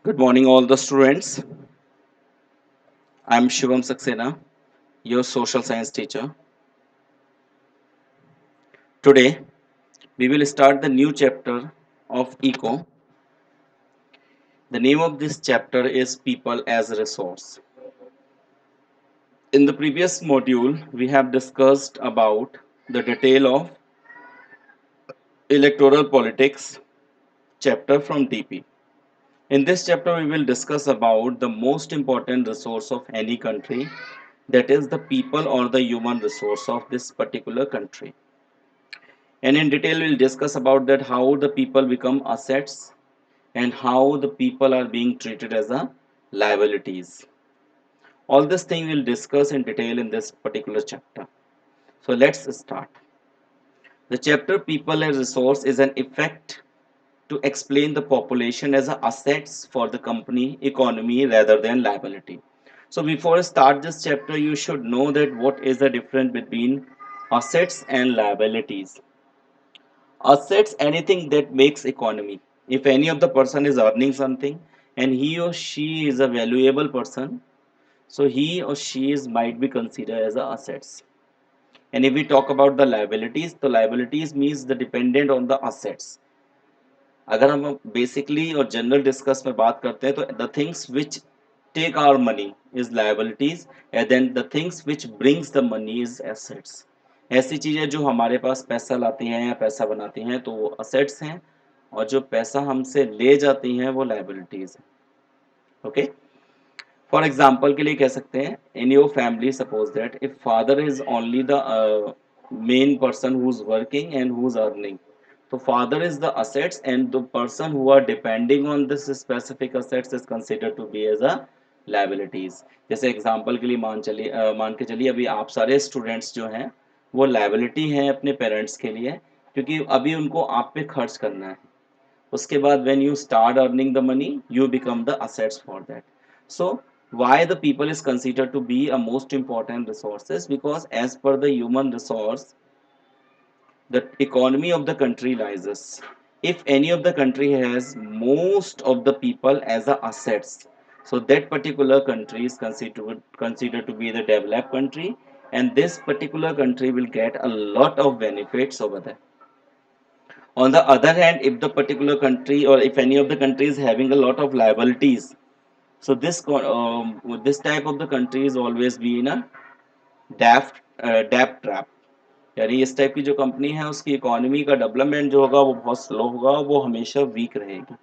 Good morning, all the students. I'm Shivam Saxena, your social science teacher. Today, we will start the new chapter of ECO. The name of this chapter is People as a Resource. In the previous module, we have discussed about the detail of electoral politics chapter from DP. In this chapter, we will discuss about the most important resource of any country, that is the people or the human resource of this particular country. And in detail we'll discuss about that how the people become assets and how the people are being treated as a liabilities. All this thing we'll discuss in detail in this particular chapter. So let's start. The chapter people as resource is an effect to explain the population as a assets for the company economy rather than liability. So before I start this chapter, you should know that what is the difference between assets and liabilities. Assets anything that makes economy. If any of the person is earning something and he or she is a valuable person, so he or she is might be considered as a assets. And if we talk about the liabilities means the dependent on the assets. अगर हम basically और general discuss में बात करते हैं तो the things which take our money is liabilities and then the things which brings the money is assets. ऐसी चीजें जो हमारे पास पैसा लाती हैं या पैसा बनाती हैं तो वो असेट्स हैं, और जो पैसा हमसे ले जाती हैं वो लायबिलिटीज हैं. ओके, फॉर एग्जाम्पल के लिए कह सकते हैं in your family suppose that if father is only the main person who is working and who is earning, तो father is the assets and the person who are depending on this specific assets is considered to be as a liabilities. जैसे example के लिए मान के चलिए अभी आप सारे स्टूडेंट्स जो हैं वो लायबिलिटी हैं अपने पेरेंट्स के लिए, क्योंकि अभी उनको आप पे खर्च करना है. उसके बाद when you start earning the money you become the assets for that. So why the people is considered to be a most important resources, because as per the human resource the economy of the country rises. If any of the country has most of the people as a assets, so that particular country is considered to be the developed country, and this particular country will get a lot of benefits over there. On the other hand, if the particular country or if any of the country is having a lot of liabilities, so this type of the country is always be in a debt trap. यानी इस type की जो company है उसकी economy का development जो होगा वो बहुत स्लो होगा, वो हमेशा वीक रहेगी.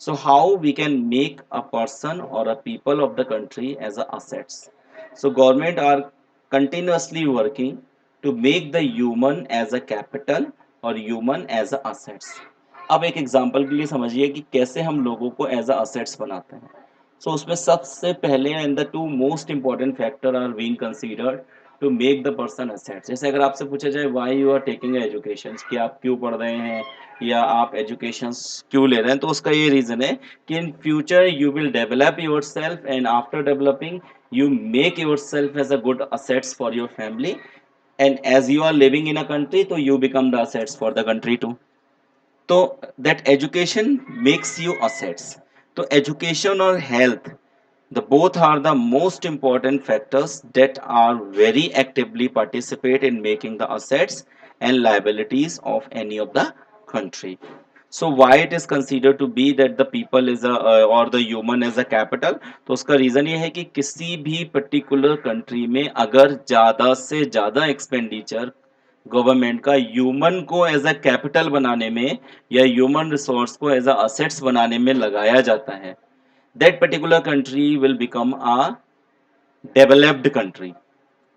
So how we can make a person और a people of the country as a assets. So government are continuously working to make the human as a capital और ह्यूमन एज अ असेट्स. अब एक example के लिए समझिए कि कैसे हम लोगों को एज अ असेट्स बनाते हैं. सो उसमें सबसे पहले and the two most important factor are being considered to make the person assets. जैसे अगर आपसे पूछा जाए why you are taking education, कि आप क्यों पढ़ रहे हैं या आप एजुकेशन क्यों ले रहे हैं, तो उसका ये रीज़न है कि in future you will develop your self and after developing you make yourself as a good assets for your family, and as you are living in a country so you become the assets for the country too. तो that education makes you assets. तो education और health, the both are the most important factors that are very actively participate in making the assets and liabilities of any of the country. So why it is considered to be that the people is a or the human is a capital. तो उसका reason ये है कि किसी भी particular country में अगर ज्यादा से ज्यादा एक्सपेंडिचर गवर्नमेंट का ह्यूमन को एज अ कैपिटल बनाने में या ह्यूमन रिसोर्स को एज अ असेट्स बनाने में लगाया जाता है, that particular country will become a developed country.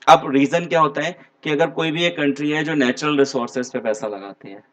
अब रीजन क्या होता है कि अगर कोई भी एक कंट्री है जो नेचुरल रिसोर्सेज पे पैसा लगाती है,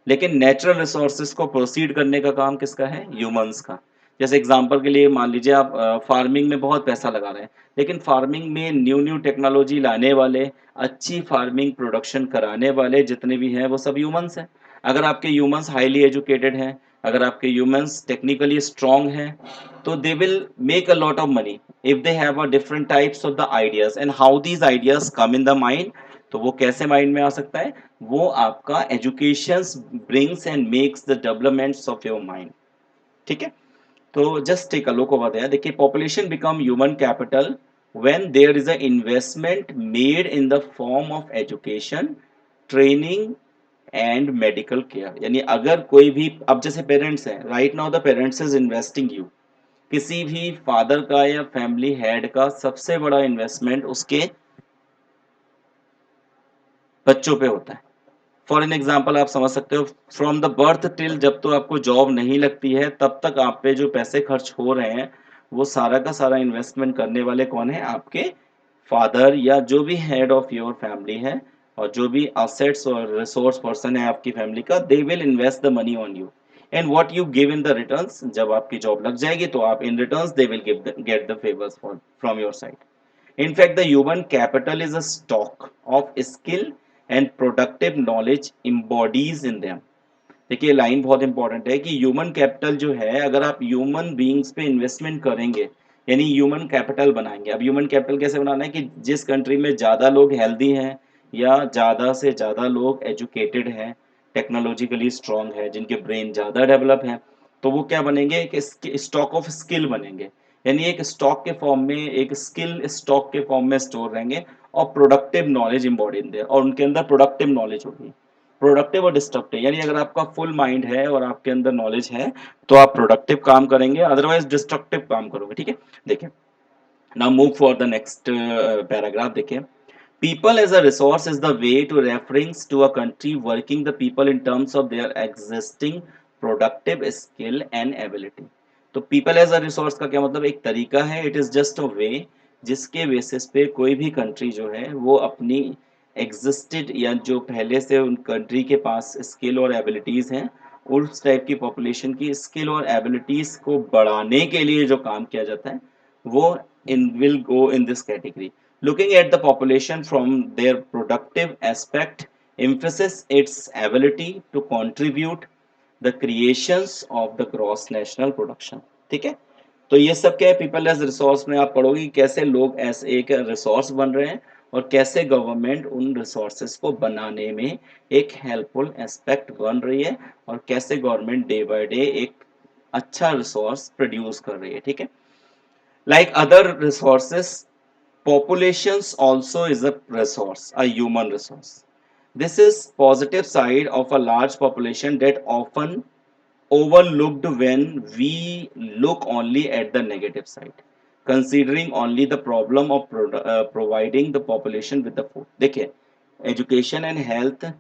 लेकिन नेचुरल रिसोर्सेज को प्रोसीड करने का काम किसका है? ह्यूमंस का. जैसे एग्जांपल के लिए मान लीजिए आप फार्मिंग में बहुत पैसा लगा रहे हैं, लेकिन फार्मिंग में न्यू न्यू टेक्नोलॉजी लाने वाले, अच्छी फार्मिंग प्रोडक्शन कराने वाले जितने भी हैं वो सब ह्यूमंस हैं. अगर आपके ह्यूमंस हाईली एजुकेटेड हैं, अगर आपके ह्यूमंस टेक्निकली स्ट्रांग हैं, तो they will make a lot of money if they have a different types of the ideas. And how these ideas come in the mind, तो वो कैसे माइंड में आ सकता है? वो आपका education brings and makes the developments of your mind. ठीक है। तो just take a look over there. देखिए, population become human capital when there is a investment made in the form of education, training and medical care. यानी अगर कोई भी, अब जैसे पेरेंट्स हैं, right now the parents is investing you. किसी भी फादर का या फैमिली हेड का सबसे बड़ा इन्वेस्टमेंट उसके बच्चों पे होता है। फॉर एन एग्जाम्पल आप समझ सकते हो, फ्रॉम द बर्थ टिल, जब तो आपको जॉब नहीं लगती है तब तक आप पे जो पैसे खर्च हो रहे हैं, वो सारा का सारा इन्वेस्टमेंट करने वाले कौन है? आपके फादर या जो भी हेड ऑफ योर फैमिली है, और जो भी असेट्स और रिसोर्स पर्सन है आपकी फैमिली का, they will invest the money on you. And what you give in the returns, जब आपकी जॉब लग जाएगी तो आप in returns they will give get the favours from your side. In fact, the human capital is a stock of skill and productive knowledge embodies in them. देखिए, line बहुत important है कि ह्यूमन कैपिटल जो है, अगर आप human beings पे investment करेंगे, यानी ह्यूमन कैपिटल बनाएंगे। अब ह्यूमन कैपिटल कैसे बनाना है? कि जिस कंट्री में ज़्यादा लोग हेल्दी हैं या ज़्यादा से ज़्यादा लोग एजुकेटेड हैं, टेक्नोलॉजिकली स्ट्रांग है, जिनके ब्रेन ज़्यादा डेवलप हैं, तो वो क्या बनेंगे? एक स्टॉक ऑफ स्किल बनेंगे। यानी एक स्टॉक के फॉर्म में, एक स्किल स्टॉक के फॉर्म में स्टोर रहेंगे, और प्रोडक्टिव नॉलेज इम्बॉडीड है, और उनके अंदर प्रोडक्टिव नॉलेज होगी। प्रोडक्टिव और डिस्ट्रक्टिव, यानी अगर आपका फुल माइंड है और आपके अंदर नॉलेज है तो आप प्रोडक्टिव काम करेंगे, अदरवाइज डिस्ट्रक्टिव काम करोगे। ठीक है, देखिए, now move for the next paragraph. देखिए, people as a resource is the way to reference to a country working the people in terms of their existing productive skill and ability। तो people as a resource का क्या मतलब? एक तरीका है, it is just a way जिसके basis पे कोई भी कंट्री जो है वो अपनी एग्जिस्टेड, या जो पहले से उन कंट्री के पास स्किल और एबिलिटीज हैं, उस टाइप की पॉपुलेशन की स्किल और एबिलिटीज को बढ़ाने के लिए जो काम किया जाता है, वो in will go in this category. Looking at the population from their productive aspect emphasizes its ability to contribute the creations of the gross national production। ठीक है, तो ये सब क्या है? पीपल एज रिसोर्स में आप पढ़ोगे कि कैसे लोग ऐसे एक रिसोर्स बन रहे हैं, और कैसे गवर्नमेंट उन रिसोर्सेज को बनाने में एक हेल्पफुल एस्पेक्ट बन रही है, और कैसे गवर्नमेंट डे बाय डे एक अच्छा रिसोर्स प्रोड्यूस कर रही है। ठीक है, like other resources, populations also is a resource, a human resource. This is positive side of a large population that often overlooked when we look only at the negative side, considering only the problem of providing the population with the food। देखिए, education and health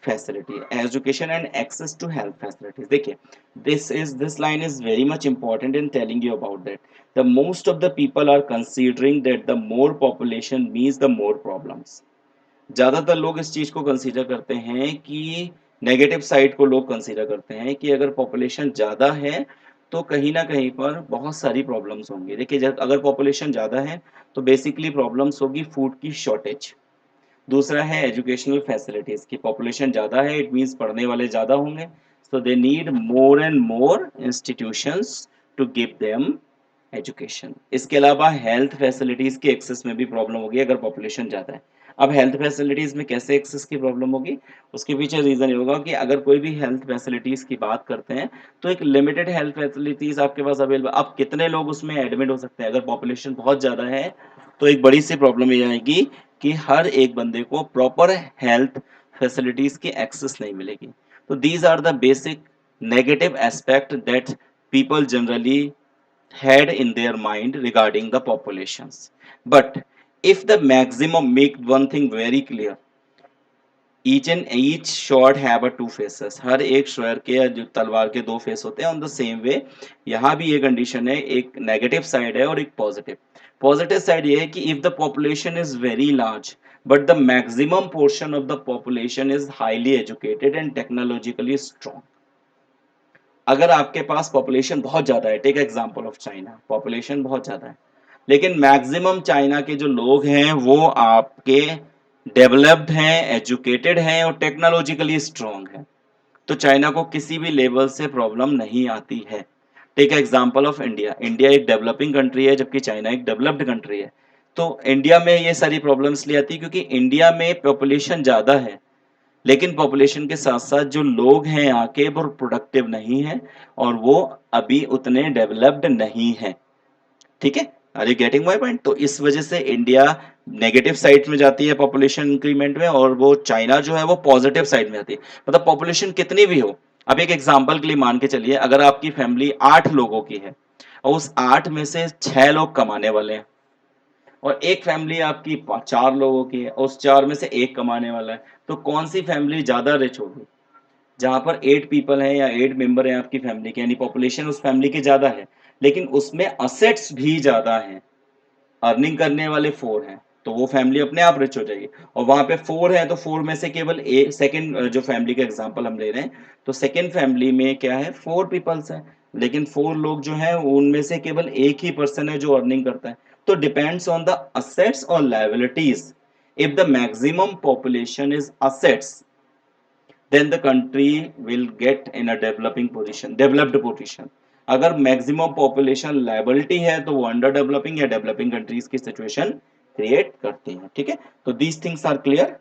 facility, education and access to health facilities। देखिए, this line is very much important in telling you about that the most of the people are considering that the more population means the more problems। ज़्यादातर लोग इस चीज़ को consider करते हैं कि negative side को लोग कंसीडर करते हैं कि अगर पॉपुलेशन ज़्यादा है तो कहीं ना कहीं पर बहुत सारी प्रॉब्लम्स होंगी। देखिए, जब अगर पॉपुलेशन ज़्यादा है तो बेसिकली प्रॉब्लम्स होगी फूड की शॉर्टेज। दूसरा है एजुकेशनल फैसिलिटीज़ की, पॉपुलेशन ज़्यादा है इट मीन्स पढ़ने वाले ज़्यादा होंगे, so they need more and more institutions to give them education. इसके अलावा हेल्थ फैसिलिटीज़ की एक्सेस में भी प्रॉब्लम होगी अगर पॉपुलेशन ज़्यादा है। अब हेल्थ फैसिलिटीज़ में कैसे एक्सेस की प्रॉब्लम होगी? उसके पीछे रीज़न ये होगा कि अगर कोई भी हेल्थ फैसिलिटीज़ की बात करते हैं तो एक लिमिटेड हेल्थ फैसिलिटीज़ आपके पास अवेलेबल। अब कितने लोग उसमें एडमिट हो सकते हैं? अगर पॉपुलेशन बहुत ज़्यादा है तो एक बड़ी सी प्रॉब्लम ये आएगी कि हर एक बंदे को प्रॉपर हेल्थ फैसिलिटीज़ की एक्सेस नहीं मिलेगी। तो these are the basic negative aspect that people generally had in their mind regarding the populations। But if the maximum, make one thing very clear, each sword have a two faces। हर एक स्वord के या जो तलवार के दो face होते हैं। On the same way यहाँ भी ये कंडीशन है, एक नेगेटिव साइड है और एक पॉजिटिव। पॉजिटिव साइड ये है कि if the population is very large but the maximum portion of the population is highly educated and technologically strong. अगर आपके पास पॉपुलेशन बहुत ज़्यादा है, take example of China, population बहुत ज़्यादा है लेकिन मैक्सिमम चाइना के जो लोग हैं वो आपके डेवलप्ड हैं, एजुकेटेड हैं और टेक्नोलॉजिकली स्ट्रॉन्ग हैं, तो चाइना को किसी भी लेवल से प्रॉब्लम नहीं आती है। Take example of India, India एक डेवलपिंग कंट्री है जबकि चाइना एक डेवलप्ड कंट्री है। तो इंडिया में ये सारी प्रॉब्लम्स इसलिए आती है क्योंकि इंडिया में पॉपुलेशन ज़्यादा है लेकिन पॉपुलेशन के साथ साथ जो लोग हैं यहाँ के वो प्रोडक्टिव नहीं है और वो अभी उतने डेवलप्ड नहीं है। ठीक है, are you getting my point? तो इस वजह से इंडिया नेगेटिव साइड में जाती है पॉपुलेशन इंक्रीमेंट में, और वो चाइना जो है वो पॉजिटिव साइड में जाती है। मतलब पॉपुलेशन कितनी भी हो, अब एक एग्जांपल के लिए मान के चलिए, अगर आपकी फैमिली 8 लोगों की है और उस 8 में से 6 लोग कमाने वाले हैं, और एक फैमिली आपकी 4 लोगों की है और उस 4 में से एक कमाने वाला है, तो कौन सी फैमिली ज्यादा रिच होगी? जहां पर 8 पीपल हैं या 8 मेंबर हैं आपकी फैमिली के, यानी पॉपुलेशन उस फैमिली की ज्यादा है लेकिन उसमें असेट्स भी ज्यादा हैं, अर्निंग करने वाले 4 हैं, तो वो फैमिली अपने आप रिच हो जाएगी। और वहां पे 4 है तो 4 में से केवल एक सेकंड, जो फैमिली का एग्जांपल हम ले रहे हैं, तो सेकंड फैमिली में क्या है, 4 पीपल्स है, लेकिन 4 लोग जो हैं उनमें से केवल एक ही पर्सन है जो अर्निंग करता है। तो डिपेंड्स ऑन द असेट्स और liabilities. If the maximum population is assets, then the country will get in a developed position। अगर मैक्सिमम पॉपुलेशन लायबिलिटी है तो वो अंडर डेवलपिंग या डेवलपिंग कंट्रीज की सिचुएशन क्रिएट करती है। ठीक है, तो these things are clear,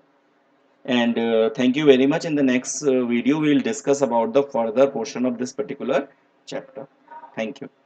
and thank you very much। In the next video we will discuss about the further portion of this particular chapter। Thank you।